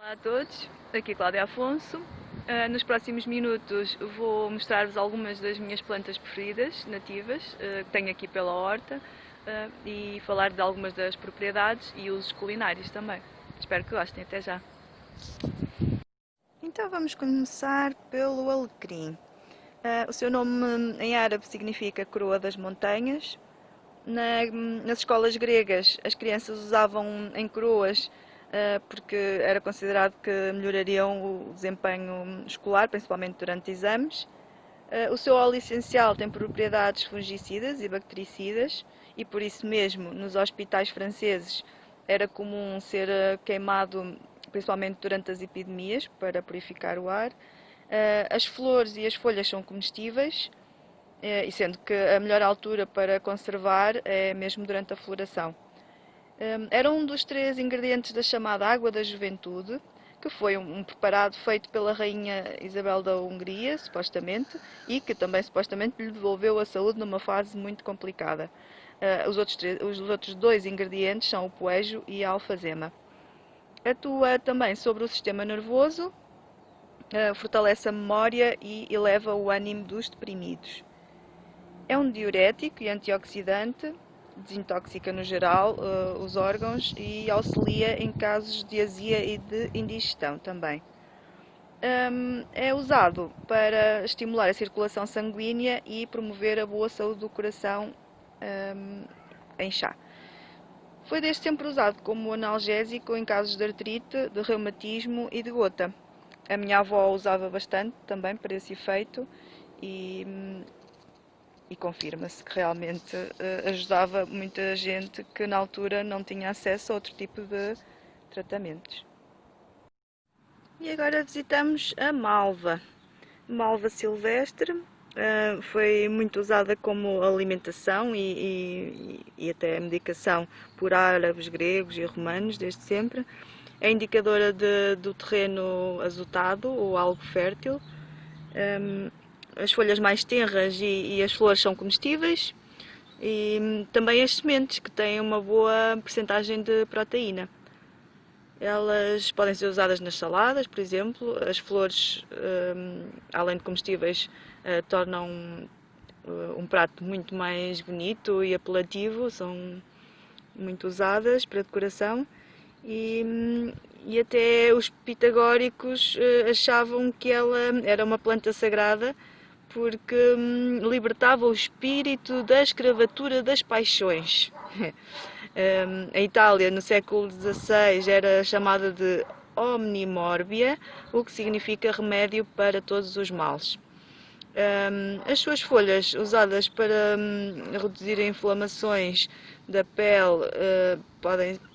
Olá a todos, aqui Cláudia Afonso. Nos próximos minutos vou mostrar-vos algumas das minhas plantas preferidas, nativas, que tenho aqui pela horta, e falar de algumas das propriedades e usos culinários também. Espero que gostem, até já! Então vamos começar pelo alecrim. O seu nome em árabe significa coroa das montanhas. Nas escolas gregas as crianças usavam em coroas porque era considerado que melhorariam o desempenho escolar, principalmente durante exames. O seu óleo essencial tem propriedades fungicidas e bactericidas e por isso mesmo nos hospitais franceses era comum ser queimado principalmente durante as epidemias para purificar o ar. As flores e as folhas são comestíveis, e sendo que a melhor altura para conservar é mesmo durante a floração. Era um dos 3 ingredientes da chamada Água da Juventude, que foi um preparado feito pela Rainha Isabel da Hungria, supostamente, e que também supostamente lhe devolveu a saúde numa fase muito complicada. Os outros 2 ingredientes são o poejo e a alfazema. Atua também sobre o sistema nervoso, fortalece a memória e eleva o ânimo dos deprimidos. É um diurético e antioxidante, desintoxica no geral os órgãos e auxilia em casos de azia e de indigestão também. É usado para estimular a circulação sanguínea e promover a boa saúde do coração em chá. Foi desde sempre usado como analgésico em casos de artrite, de reumatismo e de gota. A minha avó usava bastante também para esse efeito e confirma-se que realmente ajudava muita gente que na altura não tinha acesso a outro tipo de tratamentos. E agora visitamos a malva. Malva silvestre, foi muito usada como alimentação e até medicação por árabes, gregos e romanos desde sempre. É indicadora do terreno azotado ou algo fértil. As folhas mais tenras e as flores são comestíveis, e também as sementes, que têm uma boa percentagem de proteína. Elas podem ser usadas nas saladas, por exemplo. As flores, além de comestíveis, tornam um prato muito mais bonito e apelativo, são muito usadas para decoração. E até os pitagóricos achavam que ela era uma planta sagrada porque libertava o espírito da escravatura das paixões. A Itália, no século XVI, era chamada de omnimorbia, o que significa remédio para todos os males. As suas folhas, usadas para reduzir inflamações da pele,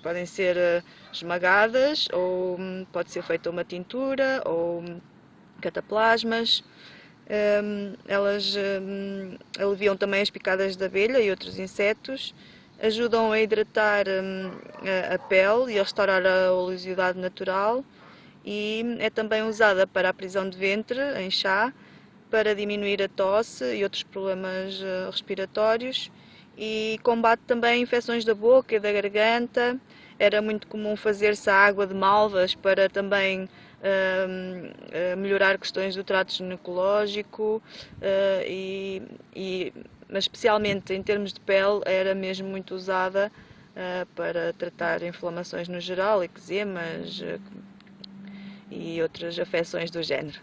podem ser esmagadas, ou pode ser feita uma tintura, ou cataplasmas. Elas aliviam também as picadas de abelha e outros insetos, ajudam a hidratar a pele e a restaurar a oleosidade natural, e é também usada para a prisão de ventre em chá, para diminuir a tosse e outros problemas respiratórios, e combate também infecções da boca e da garganta. Era muito comum fazer-se a água de malvas para também melhorar questões do trato ginecológico, mas especialmente em termos de pele era mesmo muito usada para tratar inflamações no geral, eczemas e outras afecções do género.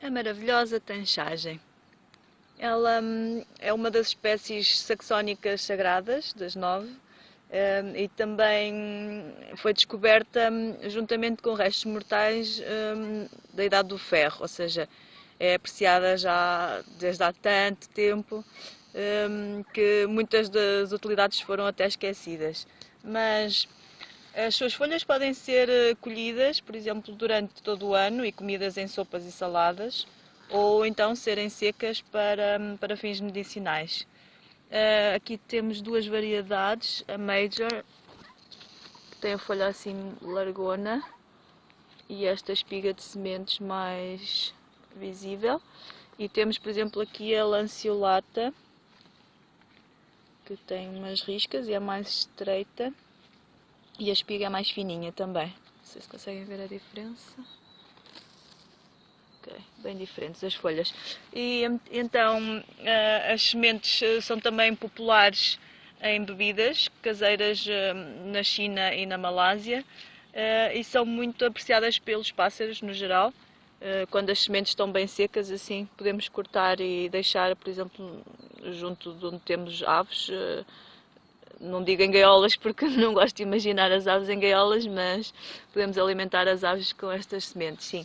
A maravilhosa tanchagem. Ela é uma das espécies saxónicas sagradas, das 9, e também foi descoberta juntamente com restos mortais da Idade do Ferro, ou seja, é apreciada já desde há tanto tempo que muitas das utilidades foram até esquecidas. Mas as suas folhas podem ser colhidas, por exemplo, durante todo o ano e comidas em sopas e saladas, ou então serem secas para fins medicinais. Aqui temos 2 variedades, a Major, que tem a folha assim largona, e esta espiga de sementes mais visível. E temos, por exemplo, aqui a Lanceolata, que tem umas riscas e é mais estreita, e a espiga é mais fininha também, sei se conseguem ver a diferença. Ok, bem diferentes as folhas. E então as sementes são também populares em bebidas caseiras na China e na Malásia e são muito apreciadas pelos pássaros no geral. Quando as sementes estão bem secas, assim podemos cortar e deixar, por exemplo, junto de onde temos aves. Não digo em gaiolas porque não gosto de imaginar as aves em gaiolas, mas podemos alimentar as aves com estas sementes, sim.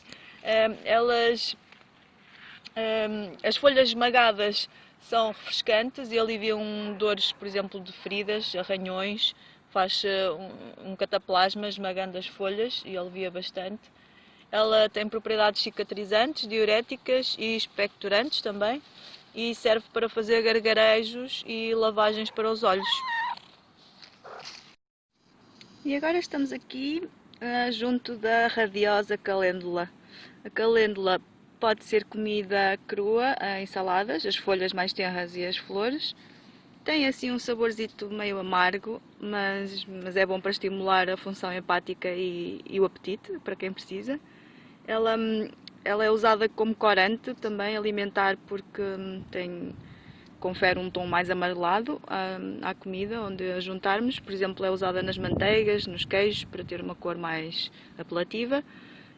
Elas, as folhas esmagadas são refrescantes e aliviam dores, por exemplo, de feridas, arranhões, faz um cataplasma esmagando as folhas e alivia bastante. Ela tem propriedades cicatrizantes, diuréticas e expectorantes também e serve para fazer gargarejos e lavagens para os olhos. E agora estamos aqui junto da radiosa calêndula. A calêndula pode ser comida crua em saladas, as folhas mais tenras e as flores. Tem assim um saborzito meio amargo, mas é bom para estimular a função hepática e o apetite, para quem precisa. Ela é usada como corante também alimentar porque confere um tom mais amarelado à comida onde a juntarmos. Por exemplo, é usada nas manteigas, nos queijos, para ter uma cor mais apelativa.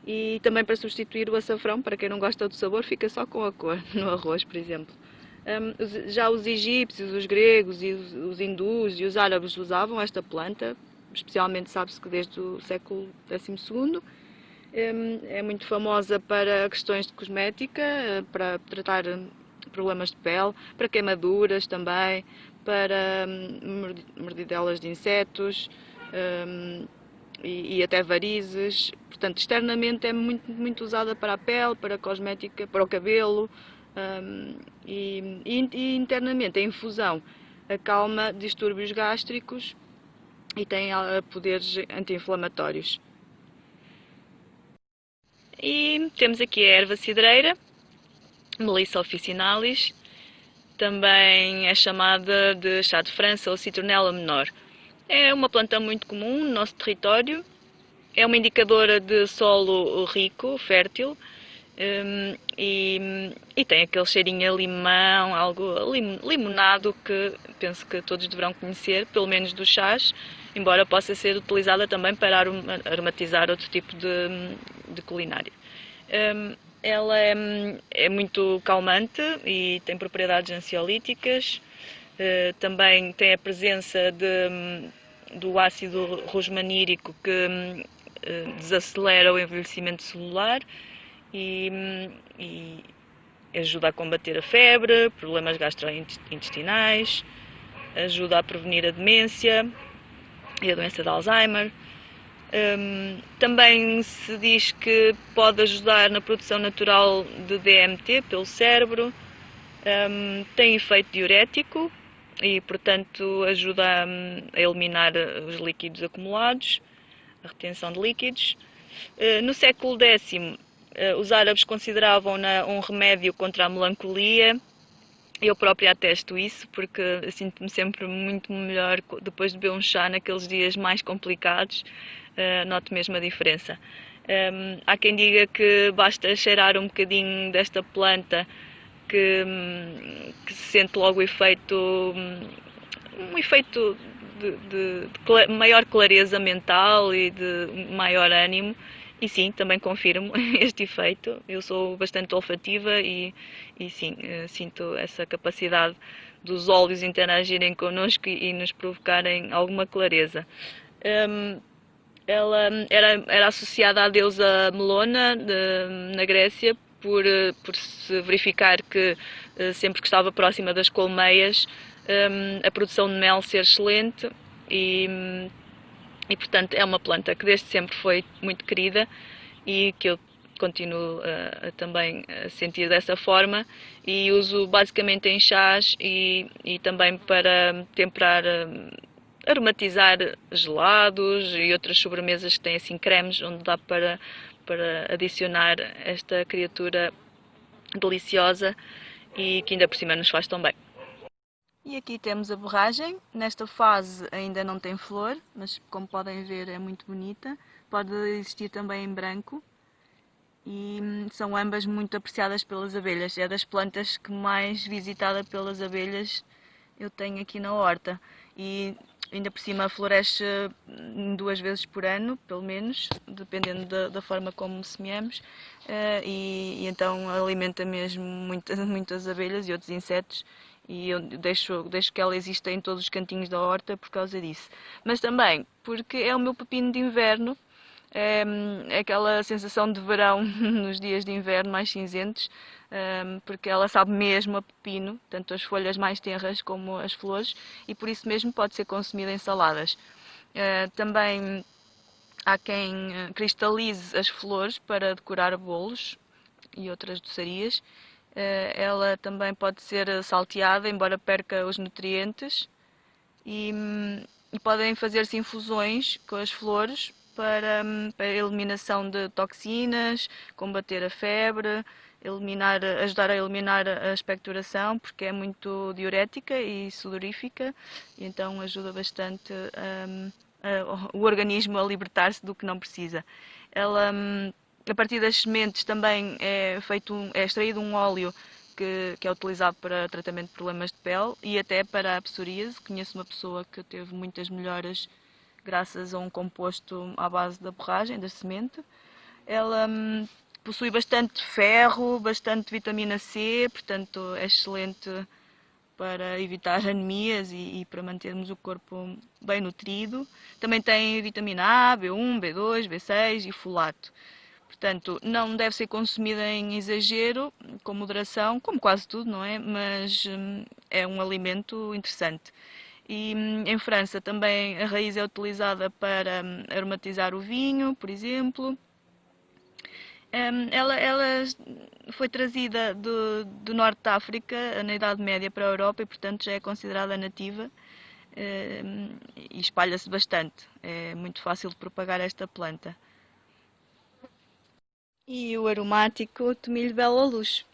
E também para substituir o açafrão, para quem não gosta do sabor, fica só com a cor, no arroz, por exemplo. Já os egípcios, os gregos, e os hindus e os árabes usavam esta planta, especialmente sabe-se que desde o século XII. É muito famosa para questões de cosmética, para tratar problemas de pele, para queimaduras também, para mordidelas de insetos e até varizes. Portanto, externamente é muito usada para a pele, para a cosmética, para o cabelo e internamente a infusão acalma distúrbios gástricos e tem poderes anti-inflamatórios. E temos aqui a erva cidreira, Melissa officinalis, também é chamada de chá de França ou citronela menor. É uma planta muito comum no nosso território, é uma indicadora de solo rico, fértil, e tem aquele cheirinho a limão, algo limonado que penso que todos deverão conhecer, pelo menos dos chás, embora possa ser utilizada também para aromatizar outro tipo de culinária. Ela é muito calmante e tem propriedades ansiolíticas, também tem a presença do ácido rosmanírico que desacelera o envelhecimento celular e ajuda a combater a febre, problemas gastrointestinais, ajuda a prevenir a demência e a doença de Alzheimer. Também se diz que pode ajudar na produção natural de DMT pelo cérebro, tem efeito diurético e, portanto, ajuda a eliminar os líquidos acumulados, a retenção de líquidos. No século X, os árabes consideravam-na um remédio contra a melancolia. Eu própria atesto isso, porque sinto-me sempre muito melhor depois de beber um chá naqueles dias mais complicados, noto mesmo a diferença. Há quem diga que basta cheirar um bocadinho desta planta que se sente logo o efeito, um efeito de maior clareza mental e de maior ânimo. E sim, também confirmo este efeito. Eu sou bastante olfativa e sim, sinto essa capacidade dos óleos interagirem connosco e nos provocarem alguma clareza. Ela era associada à deusa Melona na Grécia por se verificar que sempre que estava próxima das colmeias a produção de mel ser excelente e portanto é uma planta que desde sempre foi muito querida e que eu continuo também a sentir dessa forma e uso basicamente em chás e também para temperar, aromatizar gelados e outras sobremesas que têm assim cremes onde dá para adicionar esta criatura deliciosa e que ainda por cima nos faz tão bem. E aqui temos a borragem. Nesta fase ainda não tem flor, mas como podem ver é muito bonita. pode existir também em branco e são ambas muito apreciadas pelas abelhas. É das plantas que mais visitada pelas abelhas eu tenho aqui na horta e ainda por cima floresce 2 vezes por ano, pelo menos, dependendo da forma como semeamos, e então alimenta mesmo muitas abelhas e outros insetos, e eu deixo que ela exista em todos os cantinhos da horta por causa disso. Mas também porque é o meu pepino de inverno. É aquela sensação de verão nos dias de inverno mais cinzentos, porque ela sabe mesmo a pepino, tanto as folhas mais tenras como as flores, e por isso mesmo pode ser consumida em saladas. Também há quem cristalize as flores para decorar bolos e outras doçarias. Ela também pode ser salteada, embora perca os nutrientes, e podem fazer-se infusões com as flores para a eliminação de toxinas, combater a febre, ajudar a eliminar a expectoração, porque é muito diurética e sudorífica, e então ajuda bastante o organismo a libertar-se do que não precisa. Ela, a partir das sementes também é extraído um óleo que é utilizado para tratamento de problemas de pele e até para a psoríase. Conheço uma pessoa que teve muitas melhoras graças a um composto à base da borragem, da semente. Ela possui bastante ferro, bastante vitamina C, portanto é excelente para evitar anemias e para mantermos o corpo bem nutrido. Também tem vitamina A, B1, B2, B6 e folato. Portanto, não deve ser consumida em exagero, com moderação, como quase tudo, não é? Mas é um alimento interessante. E em França também a raiz é utilizada para aromatizar o vinho, por exemplo. Ela foi trazida do norte da África na Idade Média para a Europa e, portanto, já é considerada nativa e espalha-se bastante. É muito fácil de propagar esta planta. E o aromático tomilho Bela Luz.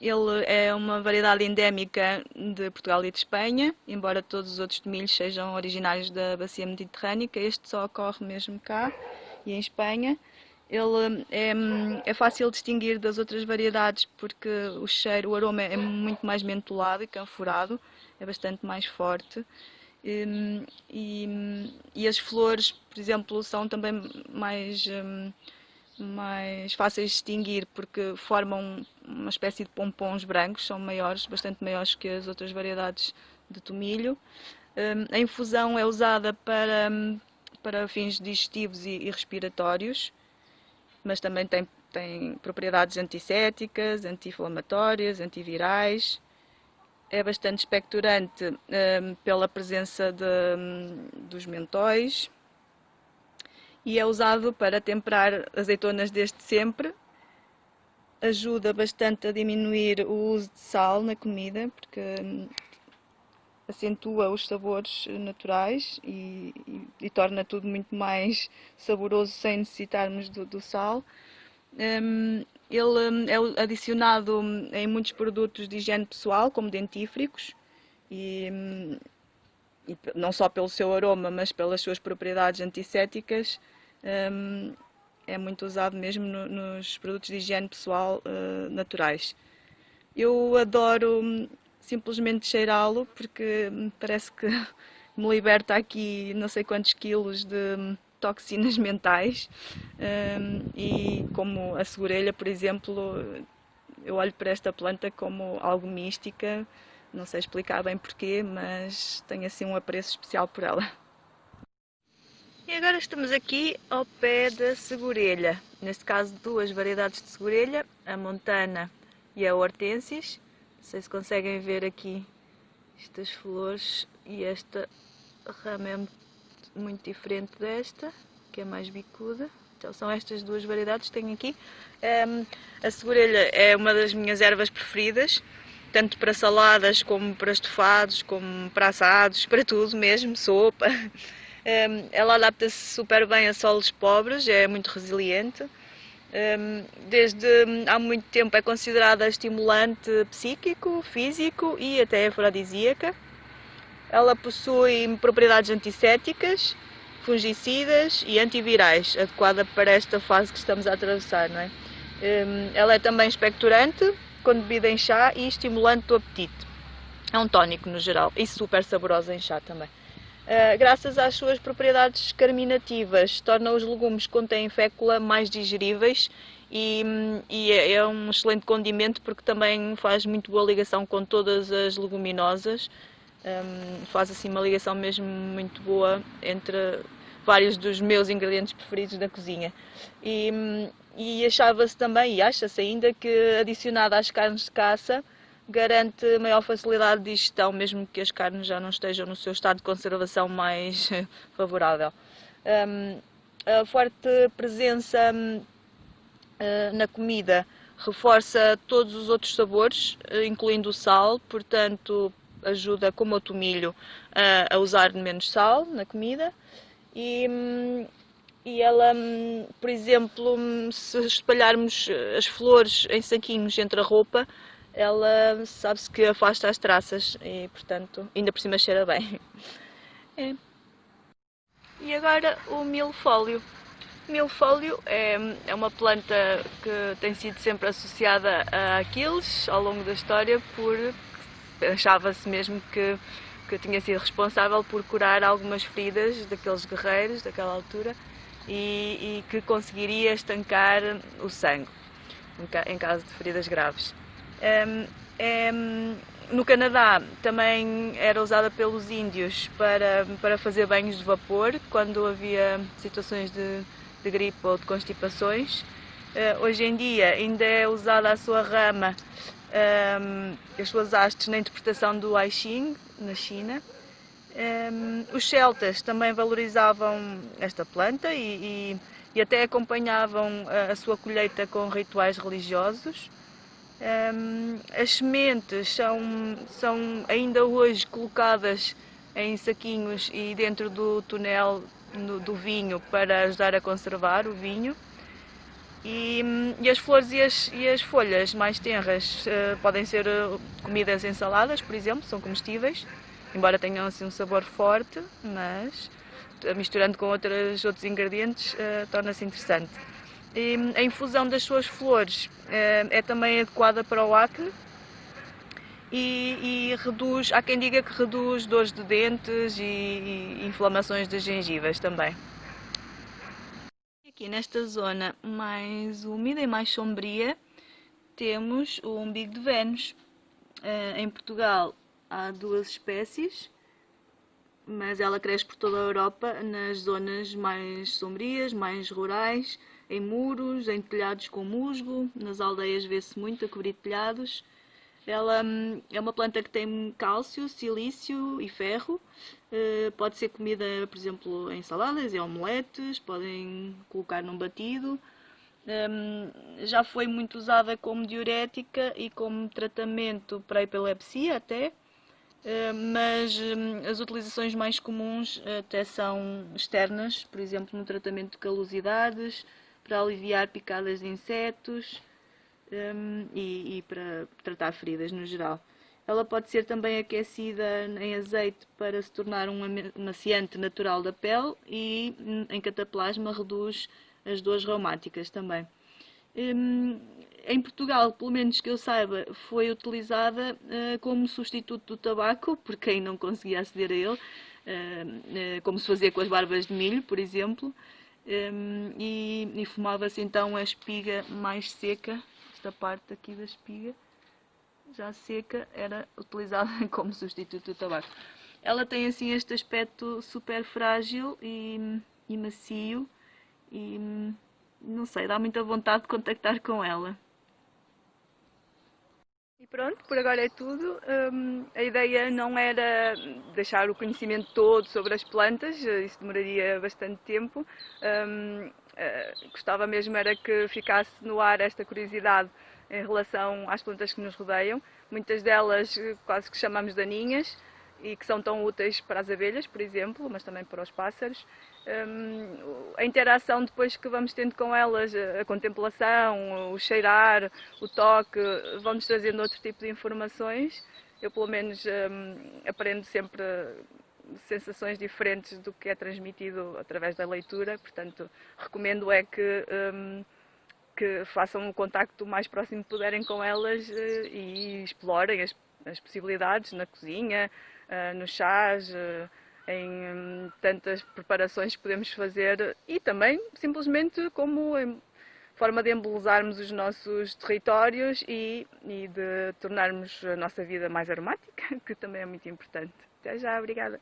Ele é uma variedade endémica de Portugal e de Espanha, embora todos os outros tomilhos sejam originários da bacia mediterrânica, este só ocorre mesmo cá e em Espanha. Ele é fácil de distinguir das outras variedades porque o aroma é muito mais mentolado e canforado, é bastante mais forte. E as flores, por exemplo, são também mais fáceis de distinguir porque formam uma espécie de pompons brancos, são maiores, bastante maiores que as outras variedades de tomilho. A infusão é usada para fins digestivos e respiratórios, mas também tem propriedades antisséticas, anti-inflamatórias, antivirais. É bastante expectorante pela presença dos mentóis. E é usado para temperar azeitonas desde sempre. Ajuda bastante a diminuir o uso de sal na comida, porque acentua os sabores naturais e torna tudo muito mais saboroso sem necessitarmos do sal. Ele é adicionado em muitos produtos de higiene pessoal, como dentífricos, e não só pelo seu aroma, mas pelas suas propriedades antisséticas. É muito usado mesmo nos produtos de higiene pessoal naturais. Eu adoro simplesmente cheirá-lo porque parece que me liberta aqui não sei quantos quilos de toxinas mentais, e como a segurelha, por exemplo, eu olho para esta planta como algo mística, não sei explicar bem porquê, mas tenho assim um apreço especial por ela. E agora estamos aqui ao pé da segurelha, neste caso 2 variedades de segurelha, a montana e a hortensis. Não sei se conseguem ver aqui estas flores, e esta rama é muito diferente desta, que é mais bicuda. Então são estas 2 variedades que tenho aqui. A segurelha é uma das minhas ervas preferidas, tanto para saladas como para estofados, como para assados, para tudo mesmo, sopa. Ela adapta-se super bem a solos pobres, é muito resiliente. Desde há muito tempo é considerada estimulante psíquico, físico e até afrodisíaca. Ela possui propriedades antisséticas, fungicidas e antivirais, adequada para esta fase que estamos a atravessar, não é? Ela é também expectorante, quando bebida em chá, e estimulante do apetite. É um tónico no geral e super saborosa em chá também. Graças às suas propriedades carminativas, torna os legumes que contêm fécula mais digeríveis e é um excelente condimento porque também faz muito boa ligação com todas as leguminosas. Faz assim uma ligação mesmo muito boa entre vários dos meus ingredientes preferidos da cozinha. E achava-se também, e acha-se ainda, que adicionada às carnes de caça garante maior facilidade de digestão, mesmo que as carnes já não estejam no seu estado de conservação mais favorável. A forte presença na comida reforça todos os outros sabores, incluindo o sal, portanto ajuda, como o tomilho, a usar menos sal na comida. E ela, por exemplo, se espalharmos as flores em saquinhos entre a roupa, ela sabe-se que afasta as traças e, portanto, ainda por cima cheira bem. É. E agora o milfólio. O milfólio é uma planta que tem sido sempre associada a Aquiles ao longo da história, achava-se mesmo que tinha sido responsável por curar algumas feridas daqueles guerreiros daquela altura e que conseguiria estancar o sangue em caso de feridas graves. No Canadá também era usada pelos índios para fazer banhos de vapor quando havia situações de gripe ou de constipações. Hoje em dia ainda é usada a sua rama, as suas hastes, na interpretação do I Ching na China. Os celtas também valorizavam esta planta e até acompanhavam a sua colheita com rituais religiosos. As sementes são ainda hoje colocadas em saquinhos e dentro do tonel do vinho para ajudar a conservar o vinho. E as flores e as folhas mais tenras podem ser comidas em saladas, por exemplo, são comestíveis, embora tenham assim um sabor forte, mas misturando com outros ingredientes torna-se interessante. E a infusão das suas flores é também adequada para o acne e reduz, há quem diga que reduz dores de dentes e inflamações das gengivas também. Aqui nesta zona mais úmida e mais sombria temos o umbigo de Vênus. Em Portugal há duas espécies, mas ela cresce por toda a Europa nas zonas mais sombrias, mais rurais, em muros, em telhados com musgo, nas aldeias vê-se muito a cobrir telhados. Ela é uma planta que tem cálcio, silício e ferro. Pode ser comida, por exemplo, em saladas, em omeletes, podem colocar num batido. Já foi muito usada como diurética e como tratamento para a epilepsia até, mas as utilizações mais comuns até são externas, por exemplo, no tratamento de calosidades, para aliviar picadas de insetos e para tratar feridas no geral. Ela pode ser também aquecida em azeite para se tornar um amaciante natural da pele e em cataplasma reduz as dores reumáticas também. Em Portugal, pelo menos que eu saiba, foi utilizada como substituto do tabaco, por quem não conseguia aceder a ele, como se fazia com as barbas de milho, por exemplo, e fumava-se então a espiga mais seca, esta parte aqui da espiga, já seca, era utilizada como substituto do tabaco. Ela tem assim este aspecto super frágil e macio e não sei, dá muita vontade de contactar com ela. E pronto, por agora é tudo. A ideia não era deixar o conhecimento todo sobre as plantas, isso demoraria bastante tempo. Gostava mesmo era que ficasse no ar esta curiosidade em relação às plantas que nos rodeiam. Muitas delas quase que chamamos daninhas e que são tão úteis para as abelhas, por exemplo, mas também para os pássaros. A interação depois que vamos tendo com elas, a contemplação, o cheirar, o toque, vão-nos trazendo outro tipo de informações. Eu pelo menos aprendo sempre sensações diferentes do que é transmitido através da leitura, portanto, recomendo é que façam o contacto o mais próximo que puderem com elas e explorem as possibilidades na cozinha, nos chás, em tantas preparações que podemos fazer e também simplesmente como forma de embelezarmos os nossos territórios e de tornarmos a nossa vida mais aromática, que também é muito importante. Até já, obrigada!